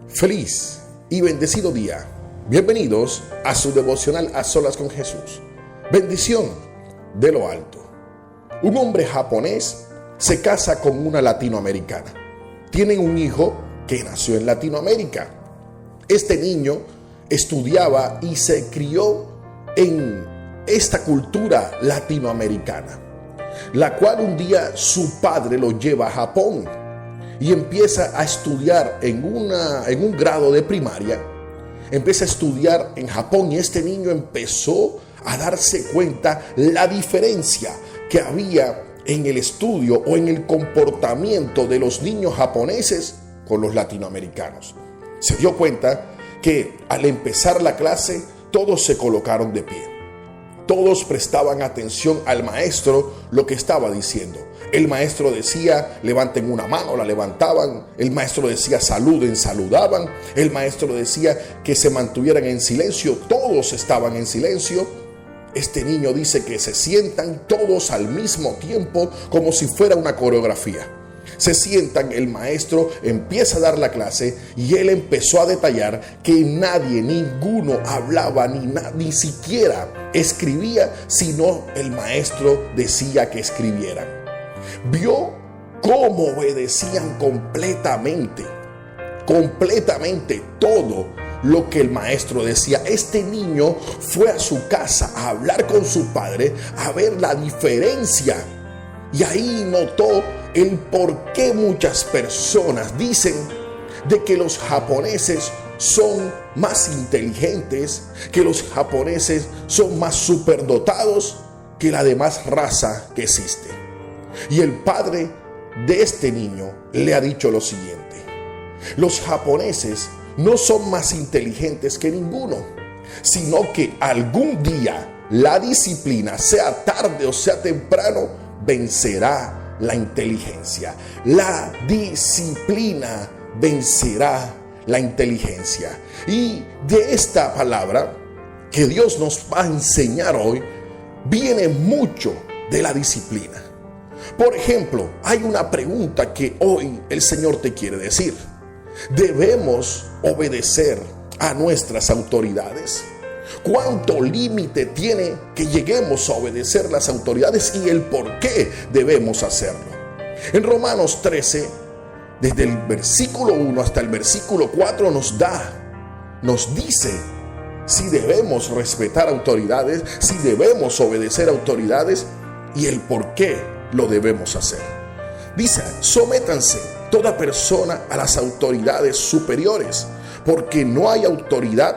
Feliz y bendecido día. Bienvenidos a su devocional A Solas con Jesús. Bendición de lo alto. Un hombre japonés se casa con una latinoamericana. Tienen un hijo que nació en Latinoamérica. Este niño estudiaba y se crió en esta cultura latinoamericana, la cual un día su padre lo lleva a Japón y empieza a estudiar en un grado de primaria. Empieza a estudiar en Japón y este niño empezó a darse cuenta la diferencia que había en el estudio o en el comportamiento de los niños japoneses con los latinoamericanos. Se dio cuenta que al empezar la clase todos se colocaron de pie. Todos prestaban atención al maestro lo que estaba diciendo. El maestro decía, levanten una mano, la levantaban. El maestro decía, saluden, saludaban. El maestro decía que se mantuvieran en silencio. Todos estaban en silencio. Este niño dice que se sientan todos al mismo tiempo como si fuera una coreografía. Se sientan, el maestro empieza a dar la clase y él empezó a detallar que ninguno hablaba ni siquiera escribía, sino el maestro decía que escribieran. Vio cómo obedecían completamente todo lo que el maestro decía. Este niño fue a su casa a hablar con su padre, a ver la diferencia. Y ahí notó el por qué muchas personas dicen de que los japoneses son más inteligentes, que los japoneses son más superdotados que la demás raza que existe. Y el padre de este niño le ha dicho lo siguiente: los japoneses no son más inteligentes que ninguno, sino que algún día la disciplina, sea tarde o sea temprano, vencerá la inteligencia. La disciplina vencerá la inteligencia. Y de esta palabra que Dios nos va a enseñar hoy, viene mucho de la disciplina. Por ejemplo, hay una pregunta que hoy el Señor te quiere decir. ¿Debemos obedecer a nuestras autoridades? ¿Cuánto límite tiene que lleguemos a obedecer las autoridades y el por qué debemos hacerlo? En Romanos 13, desde el versículo 1 hasta el versículo 4 nos dice si debemos respetar autoridades, si debemos obedecer autoridades y el por qué lo debemos hacer. Dice: sométanse toda persona a las autoridades superiores, porque no hay autoridad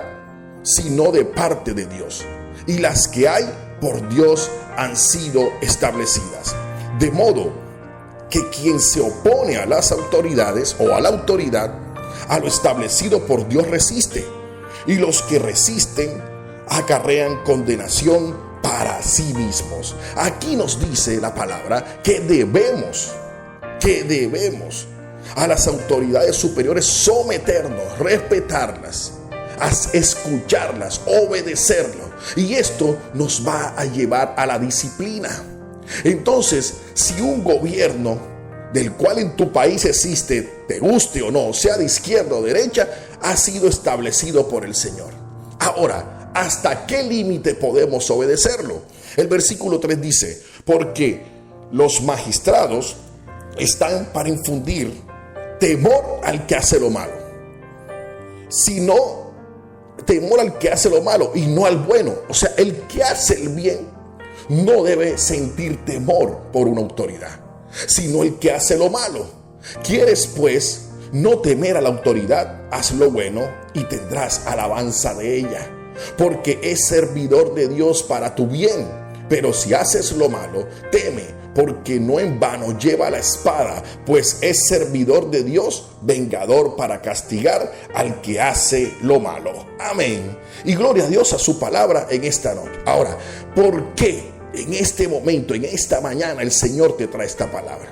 sino de parte de Dios, y las que hay por Dios han sido establecidas. De modo que quien se opone a las autoridades o a la autoridad, a lo establecido por Dios resiste, y los que resisten acarrean condenación para sí mismos. Aquí nos dice la palabra que debemos a las autoridades superiores someternos, respetarlas, a escucharlas, obedecerlo. Y esto nos va a llevar a la disciplina. Entonces, si un gobierno del cual en tu país existe, te guste o no, sea de izquierda o derecha, ha sido establecido por el Señor. Ahora, ¿hasta qué límite podemos obedecerlo? El versículo 3 dice: porque los magistrados están para infundir temor al que hace lo malo, sino temor al que hace lo malo y no al bueno. O sea, el que hace el bien no debe sentir temor por una autoridad, sino el que hace lo malo. ¿Quieres pues no temer a la autoridad? Haz lo bueno y tendrás alabanza de ella, porque es servidor de Dios para tu bien. Pero si haces lo malo, teme, porque no en vano lleva la espada, pues es servidor de Dios, vengador para castigar al que hace lo malo. Amén. Y gloria a Dios a su palabra en esta noche. Ahora, ¿por qué en este momento, en esta mañana, el Señor te trae esta palabra?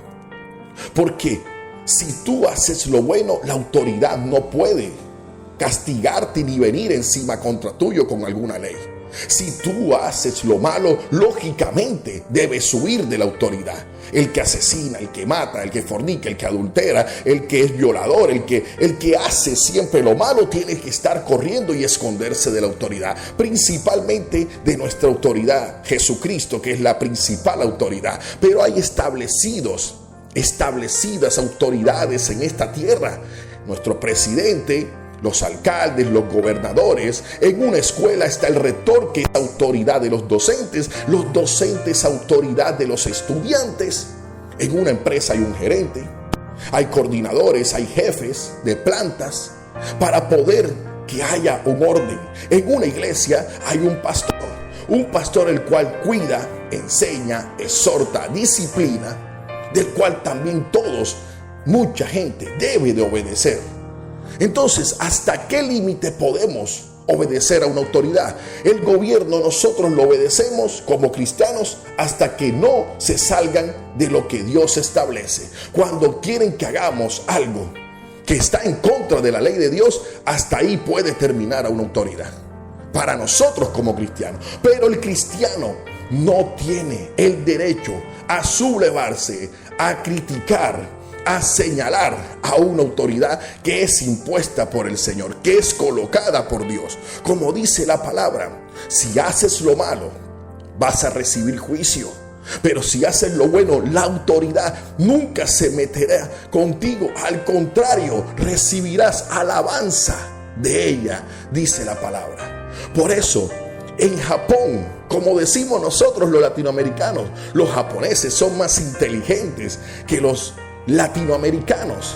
Porque si tú haces lo bueno, la autoridad no puede castigarte ni venir encima contra tuyo con alguna ley. Si tú haces lo malo, lógicamente debes huir de la autoridad. El que asesina, el que mata, el que fornica, el que adultera, el que es violador, el que hace siempre lo malo, tiene que estar corriendo y esconderse de la autoridad, principalmente de nuestra autoridad, Jesucristo, que es la principal autoridad. Pero hay establecidas autoridades en esta tierra. Nuestro presidente, los alcaldes, los gobernadores. En una escuela está el rector, que es autoridad de los docentes autoridad de los estudiantes. En una empresa hay un gerente, hay coordinadores, hay jefes de plantas, para poder que haya un orden. En una iglesia hay un pastor el cual cuida, enseña, exhorta, disciplina, del cual también mucha gente debe de obedecer. Entonces, ¿hasta qué límite podemos obedecer a una autoridad? El gobierno nosotros lo obedecemos como cristianos hasta que no se salgan de lo que Dios establece. Cuando quieren que hagamos algo que está en contra de la ley de Dios, hasta ahí puede terminar a una autoridad para nosotros como cristianos. Pero el cristiano no tiene el derecho a sublevarse, a criticar, a señalar a una autoridad que es impuesta por el Señor, que es colocada por Dios. Como dice la palabra, si haces lo malo, vas a recibir juicio. Pero si haces lo bueno, la autoridad nunca se meterá contigo. Al contrario, recibirás alabanza de ella, dice la palabra. Por eso, en Japón, como decimos nosotros los latinoamericanos, los japoneses son más inteligentes que los latinoamericanos.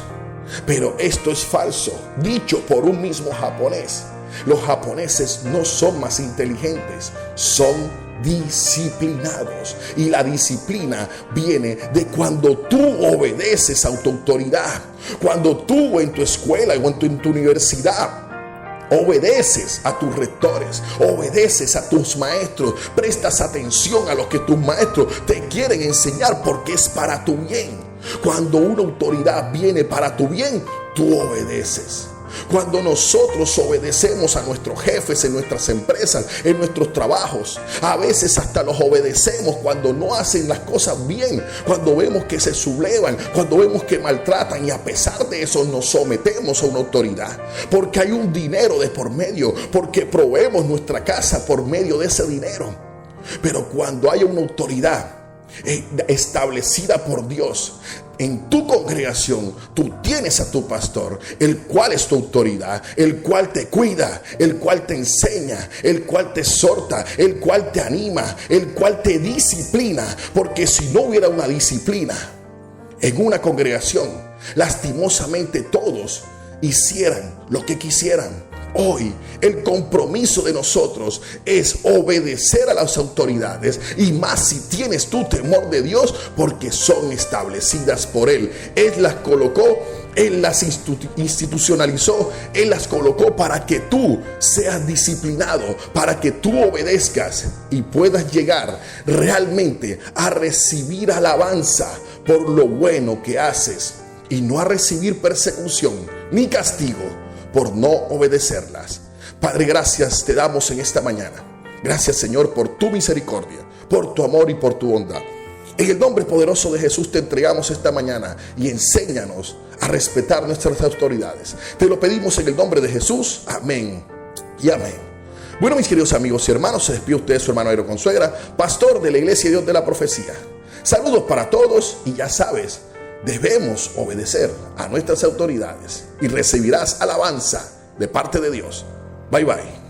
Pero esto es falso, dicho por un mismo japonés. Los japoneses no son más inteligentes, son disciplinados. Y la disciplina viene de cuando tú obedeces a tu autoridad. Cuando tú en tu escuela o en tu universidad obedeces a tus rectores, obedeces a tus maestros, prestas atención a lo que tus maestros te quieren enseñar, porque es para tu bien. Cuando una autoridad viene para tu bien, tú obedeces. Cuando nosotros obedecemos a nuestros jefes en nuestras empresas, en nuestros trabajos, a veces hasta los obedecemos cuando no hacen las cosas bien, cuando vemos que se sublevan, cuando vemos que maltratan, y a pesar de eso nos sometemos a una autoridad, porque hay un dinero de por medio, porque proveemos nuestra casa por medio de ese dinero. Pero cuando hay una autoridad establecida por Dios en tu congregación, tú tienes a tu pastor, el cual es tu autoridad, el cual te cuida, el cual te enseña, el cual te exhorta, el cual te anima, el cual te disciplina. Porque si no hubiera una disciplina en una congregación, lastimosamente todos hicieran lo que quisieran. Hoy el compromiso de nosotros es obedecer a las autoridades, y más si tienes tu temor de Dios, porque son establecidas por Él. Él las colocó, Él las institucionalizó, Él las colocó para que tú seas disciplinado, para que tú obedezcas y puedas llegar realmente a recibir alabanza por lo bueno que haces, y no a recibir persecución ni castigo por no obedecerlas. Padre, gracias te damos en esta mañana. Gracias, Señor, por tu misericordia, por tu amor y por tu bondad. En el nombre poderoso de Jesús te entregamos esta mañana, y enséñanos a respetar nuestras autoridades. Te lo pedimos en el nombre de Jesús. Amén y amén. Bueno, mis queridos amigos y hermanos, se despide usted su hermano Jairo Consuegra, pastor de la Iglesia de Dios de la Profecía. Saludos para todos, y ya sabes, debemos obedecer a nuestras autoridades y recibirás alabanza de parte de Dios. Bye bye.